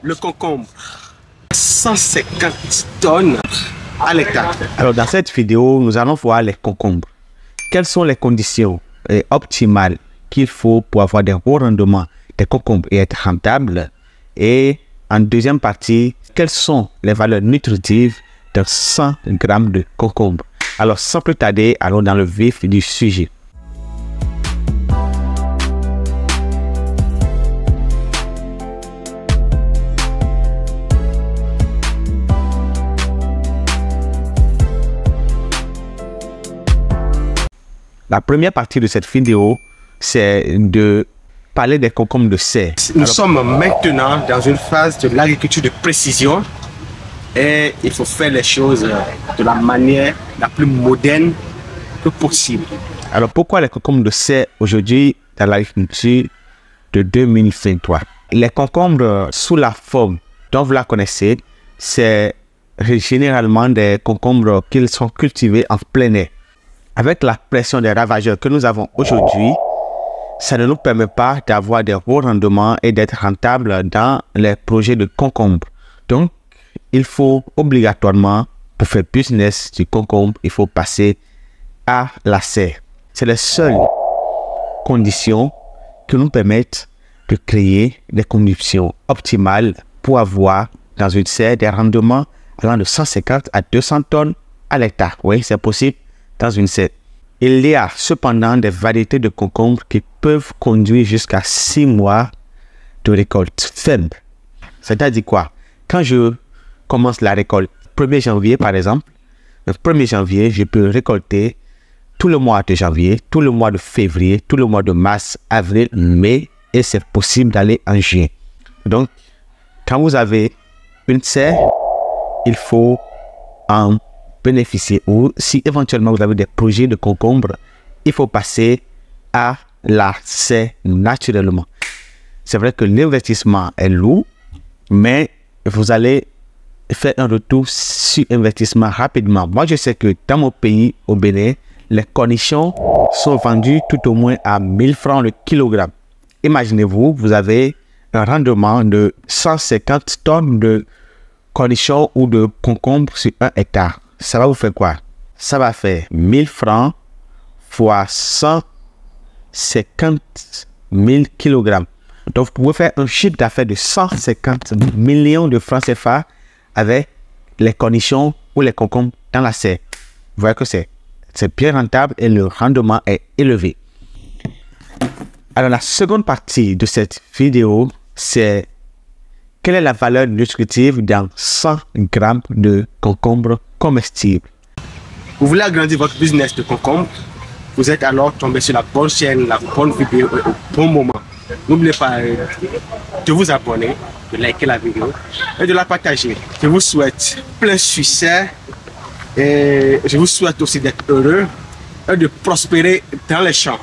le concombre, 150 tonnes à l'hectare. Alors, dans cette vidéo, nous allons voir les concombres. Quelles sont les conditions optimales qu'il faut pour avoir des hauts rendements des concombres et être rentable? Et en deuxième partie, quelles sont les valeurs nutritives de 100 grammes de concombre? Alors, sans plus tarder, allons dans le vif du sujet. La première partie de cette vidéo, c'est de parler des concombres de serre. Nous sommes maintenant dans une phase de l'agriculture de précision et il faut faire les choses de la manière la plus moderne que possible. Alors, pourquoi les concombres de serre aujourd'hui dans l'agriculture de 2023? Les concombres sous la forme dont vous la connaissez, c'est généralement des concombres qui sont cultivés en plein air. Avec la pression des ravageurs que nous avons aujourd'hui, ça ne nous permet pas d'avoir des hauts rendements et d'être rentable dans les projets de concombre. Donc, il faut obligatoirement, pour faire business du concombre, il faut passer à la serre. C'est les seules conditions qui nous permettent de créer des conditions optimales pour avoir dans une serre des rendements allant de 150 à 200 tonnes à l'hectare. Oui, c'est possible dans une serre. Il y a cependant des variétés de concombres qui peuvent conduire jusqu'à 6 mois de récolte faible. C'est-à-dire quoi? Quand je commence la récolte 1er janvier par exemple, le 1er janvier, je peux récolter tout le mois de janvier, tout le mois de février, tout le mois de mars, avril, mai, et c'est possible d'aller en juin. Donc, quand vous avez une serre, il faut en bénéficier, ou si éventuellement vous avez des projets de concombre, il faut passer à la serre naturellement. C'est vrai que l'investissement est lourd, mais vous allez faire un retour sur investissement rapidement. Moi, je sais que dans mon pays, au Bénin, les cornichons sont vendus tout au moins à 1000 francs le kilogramme. Imaginez-vous, vous avez un rendement de 150 tonnes de cornichons ou de concombres sur 1 hectare. Ça va vous faire quoi? Ça va faire 1000 francs fois 150 000 kilogrammes. Donc, vous pouvez faire un chiffre d'affaires de 150 millions de francs CFA avec les cornichons ou les concombres dans la serre. Vous voyez que c'est bien rentable et le rendement est élevé. Alors, la seconde partie de cette vidéo, c'est quelle est la valeur nutritive dans 100 grammes de concombre comestible? Vous voulez agrandir votre business de concombre, vous êtes alors tombé sur la bonne chaîne, la bonne vidéo au bon moment. N'oubliez pas de vous abonner, de liker la vidéo et de la partager. Je vous souhaite plein succès et je vous souhaite aussi d'être heureux et de prospérer dans les champs.